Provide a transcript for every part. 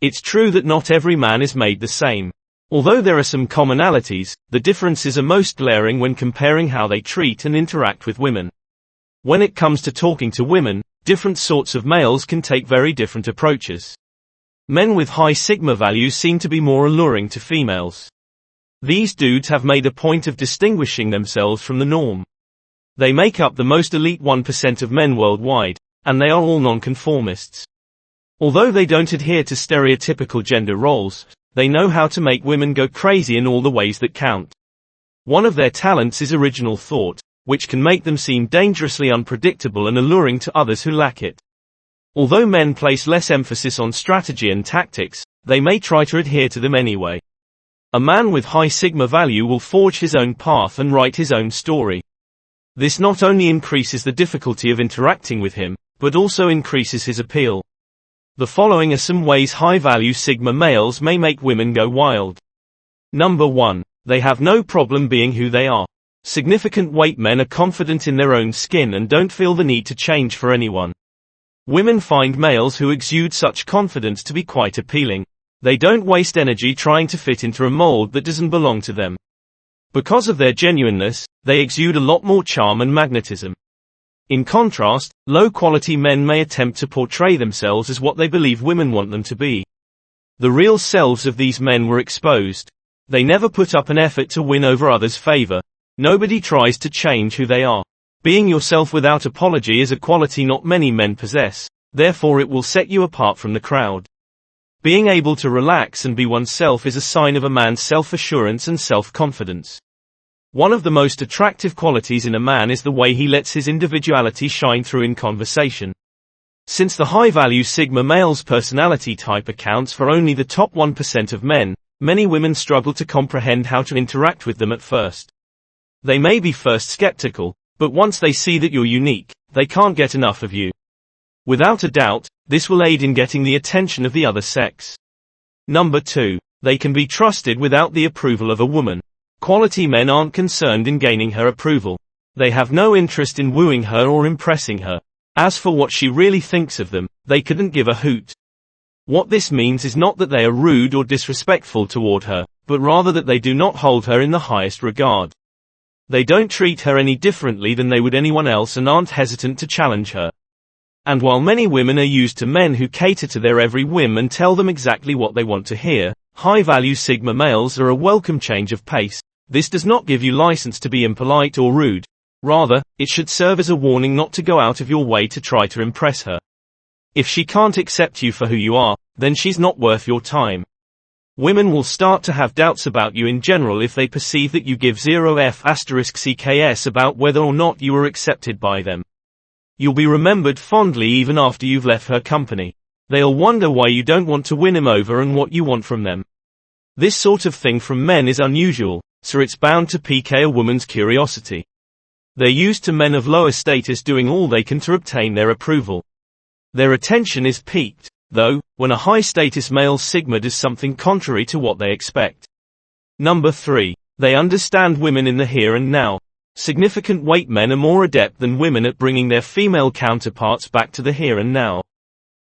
It's true that not every man is made the same. Although there are some commonalities, the differences are most glaring when comparing how they treat and interact with women. When it comes to talking to women, different sorts of males can take very different approaches. Men with high sigma values seem to be more alluring to females. These dudes have made a point of distinguishing themselves from the norm. They make up the most elite 1% of men worldwide, and they are all nonconformists. Although they don't adhere to stereotypical gender roles, they know how to make women go crazy in all the ways that count. One of their talents is original thought, which can make them seem dangerously unpredictable and alluring to others who lack it. Although men place less emphasis on strategy and tactics, they may try to adhere to them anyway. A man with high sigma value will forge his own path and write his own story. This not only increases the difficulty of interacting with him, but also increases his appeal. The following are some ways high-value sigma males may make women go wild. Number 1. They have no problem being who they are. Significant weight men are confident in their own skin and don't feel the need to change for anyone. Women find males who exude such confidence to be quite appealing. They don't waste energy trying to fit into a mold that doesn't belong to them. Because of their genuineness, they exude a lot more charm and magnetism. In contrast, low-quality men may attempt to portray themselves as what they believe women want them to be. The real selves of these men were exposed. They never put up an effort to win over others' favor. Nobody tries to change who they are. Being yourself without apology is a quality not many men possess, therefore it will set you apart from the crowd. Being able to relax and be oneself is a sign of a man's self-assurance and self-confidence. One of the most attractive qualities in a man is the way he lets his individuality shine through in conversation. Since the high-value sigma male's personality type accounts for only the top 1% of men, many women struggle to comprehend how to interact with them at first. They may be first skeptical, but once they see that you're unique, they can't get enough of you. Without a doubt, this will aid in getting the attention of the other sex. Number 2. They can be trusted without the approval of a woman. Quality men aren't concerned in gaining her approval. They have no interest in wooing her or impressing her. As for what she really thinks of them, they couldn't give a hoot. What this means is not that they are rude or disrespectful toward her, but rather that they do not hold her in the highest regard. They don't treat her any differently than they would anyone else and aren't hesitant to challenge her. And while many women are used to men who cater to their every whim and tell them exactly what they want to hear, high-value sigma males are a welcome change of pace. This does not give you license to be impolite or rude. Rather, it should serve as a warning not to go out of your way to try to impress her. If she can't accept you for who you are, then she's not worth your time. Women will start to have doubts about you in general if they perceive that you give 0f***ck's about whether or not you are accepted by them. You'll be remembered fondly even after you've left her company. They'll wonder why you don't want to win him over and what you want from them. This sort of thing from men is unusual, so it's bound to pique a woman's curiosity. They're used to men of lower status doing all they can to obtain their approval. Their attention is piqued, though, when a high-status male sigma does something contrary to what they expect. Number 3. They understand women in the here and now. Significant weight men are more adept than women at bringing their female counterparts back to the here and now.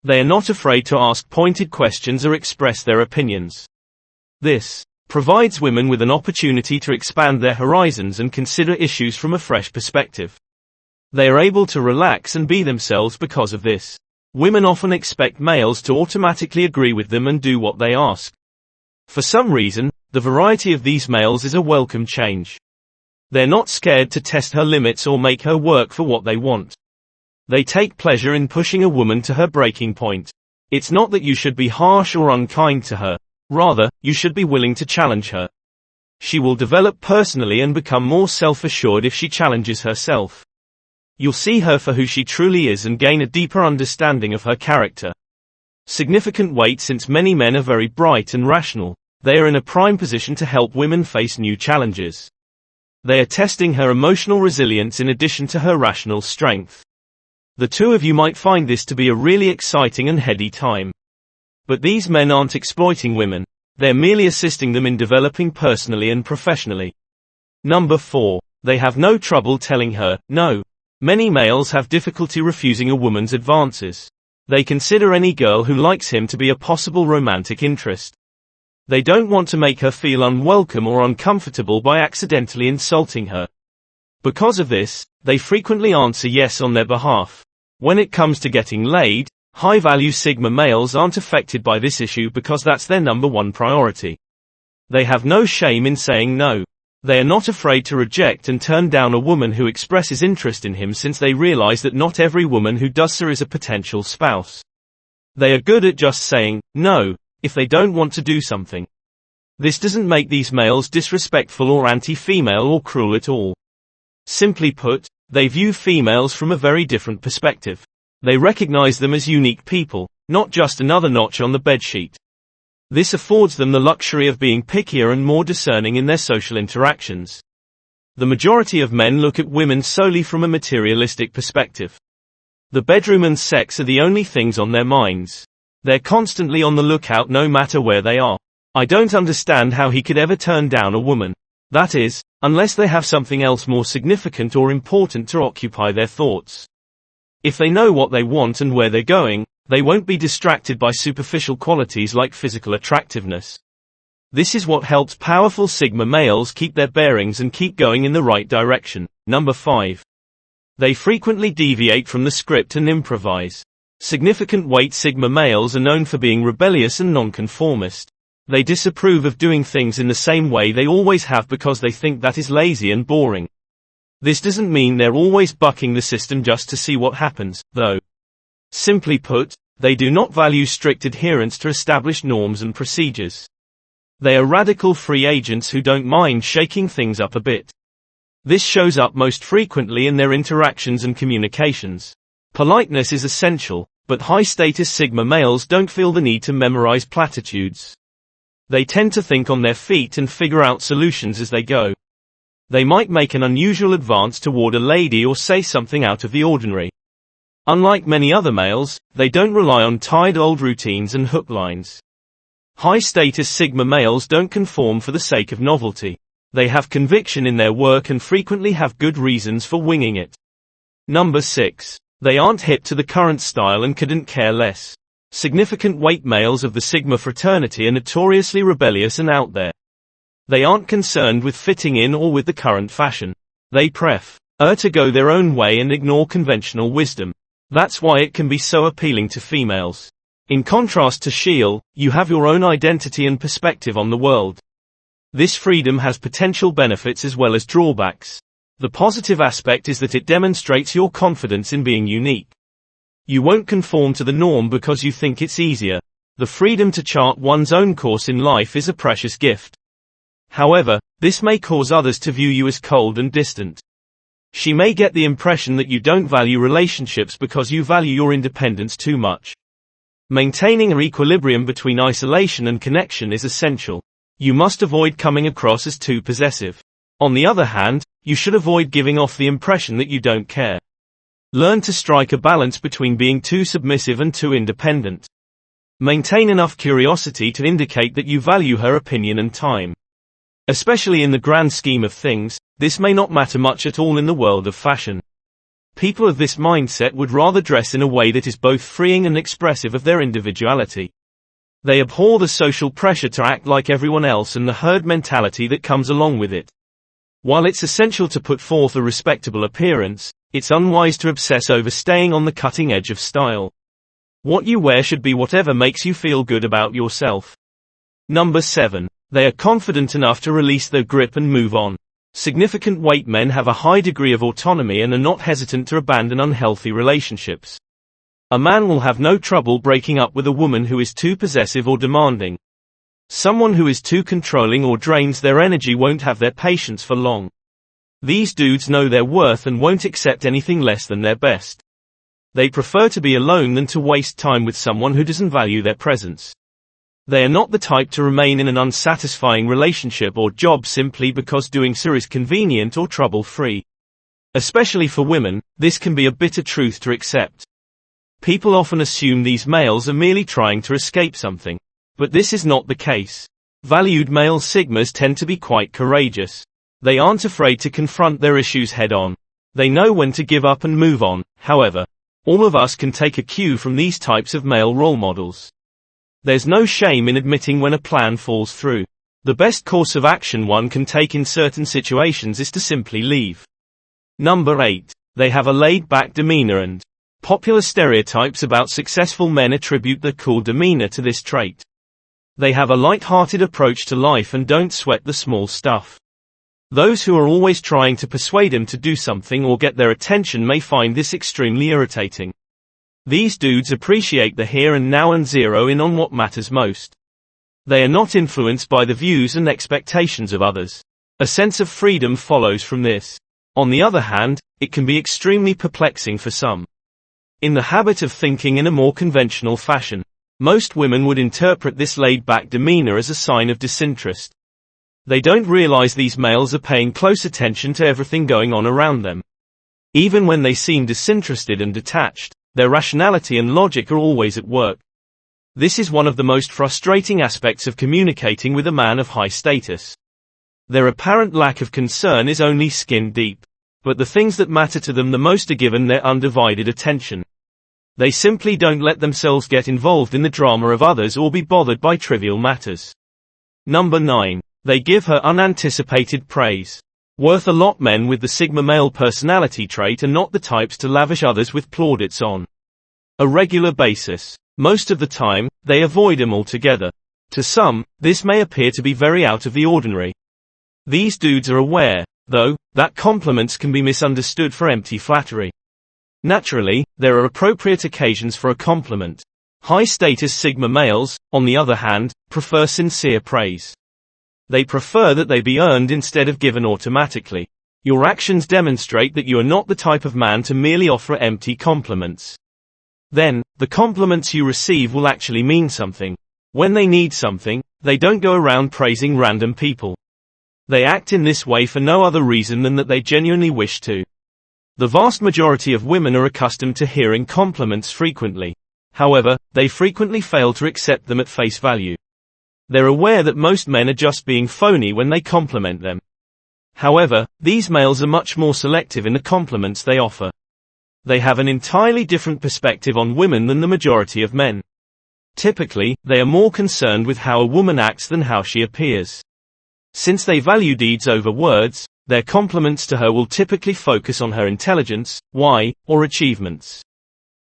They are not afraid to ask pointed questions or express their opinions. This provides women with an opportunity to expand their horizons and consider issues from a fresh perspective. They are able to relax and be themselves because of this. Women often expect males to automatically agree with them and do what they ask. For some reason, the variety of these males is a welcome change. They're not scared to test her limits or make her work for what they want. They take pleasure in pushing a woman to her breaking point. It's not that you should be harsh or unkind to her. Rather, you should be willing to challenge her. She will develop personally and become more self-assured if she challenges herself. You'll see her for who she truly is and gain a deeper understanding of her character. Significant weight. Since many men are very bright and rational, they are in a prime position to help women face new challenges. They are testing her emotional resilience in addition to her rational strength. The two of you might find this to be a really exciting and heady time. But these men aren't exploiting women. They're merely assisting them in developing personally and professionally. Number 4. They have no trouble telling her no. Many males have difficulty refusing a woman's advances. They consider any girl who likes him to be a possible romantic interest. They don't want to make her feel unwelcome or uncomfortable by accidentally insulting her. Because of this, they frequently answer yes on their behalf. When it comes to getting laid, high-value Sigma males aren't affected by this issue because that's their number one priority. They have no shame in saying no. They are not afraid to reject and turn down a woman who expresses interest in him, since they realize that not every woman who does so is a potential spouse. They are good at just saying no if they don't want to do something. This doesn't make these males disrespectful or anti-female or cruel at all. Simply put, they view females from a very different perspective. They recognize them as unique people, not just another notch on the bedsheet. This affords them the luxury of being pickier and more discerning in their social interactions. The majority of men look at women solely from a materialistic perspective. The bedroom and sex are the only things on their minds. They're constantly on the lookout no matter where they are. I don't understand how he could ever turn down a woman. That is, unless they have something else more significant or important to occupy their thoughts. If they know what they want and where they're going, they won't be distracted by superficial qualities like physical attractiveness. This is what helps powerful Sigma males keep their bearings and keep going in the right direction. Number 5. They frequently deviate from the script and improvise. Significant weight Sigma males are known for being rebellious and nonconformist. They disapprove of doing things in the same way they always have because they think that is lazy and boring. This doesn't mean they're always bucking the system just to see what happens, though. Simply put, they do not value strict adherence to established norms and procedures. They are radical free agents who don't mind shaking things up a bit. This shows up most frequently in their interactions and communications. Politeness is essential, but high-status Sigma males don't feel the need to memorize platitudes. They tend to think on their feet and figure out solutions as they go. They might make an unusual advance toward a lady or say something out of the ordinary. Unlike many other males, they don't rely on tired old routines and hook lines. High-status Sigma males don't conform for the sake of novelty. They have conviction in their work and frequently have good reasons for winging it. Number 6. They aren't hip to the current style and couldn't care less. Significant weight males of the Sigma fraternity are notoriously rebellious and out there. They aren't concerned with fitting in or with the current fashion. They prefer to go their own way and ignore conventional wisdom. That's why it can be so appealing to females. In contrast to Shiel, you have your own identity and perspective on the world. This freedom has potential benefits as well as drawbacks. The positive aspect is that it demonstrates your confidence in being unique. You won't conform to the norm because you think it's easier. The freedom to chart one's own course in life is a precious gift. However, this may cause others to view you as cold and distant. She may get the impression that you don't value relationships because you value your independence too much. Maintaining an equilibrium between isolation and connection is essential. You must avoid coming across as too possessive. On the other hand, you should avoid giving off the impression that you don't care. Learn to strike a balance between being too submissive and too independent. Maintain enough curiosity to indicate that you value her opinion and time. Especially in the grand scheme of things, this may not matter much at all in the world of fashion. People of this mindset would rather dress in a way that is both freeing and expressive of their individuality. They abhor the social pressure to act like everyone else and the herd mentality that comes along with it. While it's essential to put forth a respectable appearance, it's unwise to obsess over staying on the cutting edge of style. What you wear should be whatever makes you feel good about yourself. Number 7. They are confident enough to release their grip and move on. Significant weight men have a high degree of autonomy and are not hesitant to abandon unhealthy relationships. A man will have no trouble breaking up with a woman who is too possessive or demanding. Someone who is too controlling or drains their energy won't have their patience for long. These dudes know their worth and won't accept anything less than their best. They prefer to be alone than to waste time with someone who doesn't value their presence. They are not the type to remain in an unsatisfying relationship or job simply because doing so is convenient or trouble-free. Especially for women, this can be a bitter truth to accept. People often assume these males are merely trying to escape something. But this is not the case. Valued male Sigmas tend to be quite courageous. They aren't afraid to confront their issues head-on. They know when to give up and move on, however. All of us can take a cue from these types of male role models. There's no shame in admitting when a plan falls through. The best course of action one can take in certain situations is to simply leave. Number 8. They have a laid-back demeanor and popular stereotypes about successful men attribute their cool demeanor to this trait. They have a light-hearted approach to life and don't sweat the small stuff. Those who are always trying to persuade him to do something or get their attention may find this extremely irritating. These dudes appreciate the here and now and zero in on what matters most. They are not influenced by the views and expectations of others. A sense of freedom follows from this. On the other hand, it can be extremely perplexing for some. In the habit of thinking in a more conventional fashion, most women would interpret this laid-back demeanor as a sign of disinterest. They don't realize these males are paying close attention to everything going on around them. Even when they seem disinterested and detached, their rationality and logic are always at work. This is one of the most frustrating aspects of communicating with a man of high status. Their apparent lack of concern is only skin deep. But the things that matter to them the most are given their undivided attention. They simply don't let themselves get involved in the drama of others or be bothered by trivial matters. Number 9. They give her unanticipated praise. Worth a lot. Men with the Sigma male personality trait are not the types to lavish others with plaudits on a regular basis. Most of the time, they avoid them altogether. To some, this may appear to be very out of the ordinary. These dudes are aware, though, that compliments can be misunderstood for empty flattery. Naturally, there are appropriate occasions for a compliment. High-status Sigma males, on the other hand, prefer sincere praise. They prefer that they be earned instead of given automatically. Your actions demonstrate that you are not the type of man to merely offer empty compliments. Then, the compliments you receive will actually mean something. When they need something, they don't go around praising random people. They act in this way for no other reason than that they genuinely wish to. The vast majority of women are accustomed to hearing compliments frequently. However, they frequently fail to accept them at face value. They're aware that most men are just being phony when they compliment them. However, these males are much more selective in the compliments they offer. They have an entirely different perspective on women than the majority of men. Typically, they are more concerned with how a woman acts than how she appears. Since they value deeds over words, their compliments to her will typically focus on her intelligence, why, or achievements.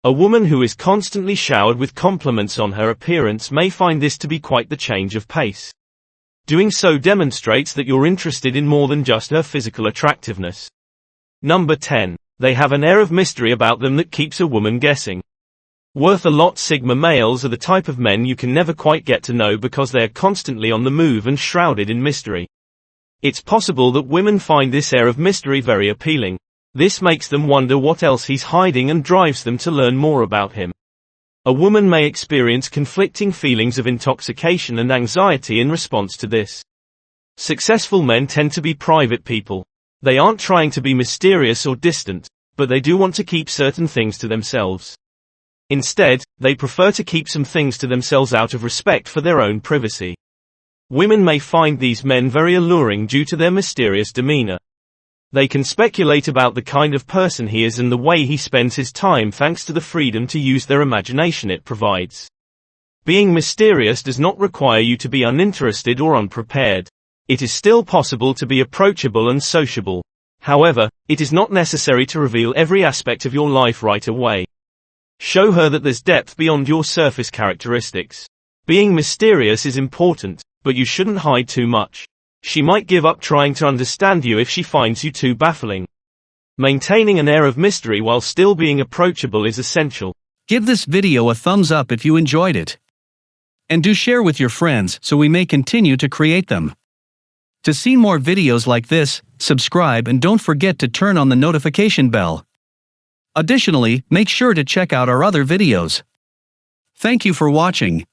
A woman who is constantly showered with compliments on her appearance may find this to be quite the change of pace. Doing so demonstrates that you're interested in more than just her physical attractiveness. Number 10. They have an air of mystery about them that keeps a woman guessing. Worth a lot. Sigma males are the type of men you can never quite get to know because they are constantly on the move and shrouded in mystery. It's possible that women find this air of mystery very appealing. This makes them wonder what else he's hiding and drives them to learn more about him. A woman may experience conflicting feelings of intoxication and anxiety in response to this. Successful men tend to be private people. They aren't trying to be mysterious or distant, but they do want to keep certain things to themselves. Instead, they prefer to keep some things to themselves out of respect for their own privacy. Women may find these men very alluring due to their mysterious demeanor. They can speculate about the kind of person he is and the way he spends his time thanks to the freedom to use their imagination it provides. Being mysterious does not require you to be uninterested or unprepared. It is still possible to be approachable and sociable. However, it is not necessary to reveal every aspect of your life right away. Show her that there's depth beyond your surface characteristics. Being mysterious is important, but you shouldn't hide too much. She might give up trying to understand you if she finds you too baffling. Maintaining an air of mystery while still being approachable is essential. Give this video a thumbs up if you enjoyed it. And do share with your friends so we may continue to create them. To see more videos like this, subscribe and don't forget to turn on the notification bell. Additionally, make sure to check out our other videos. Thank you for watching.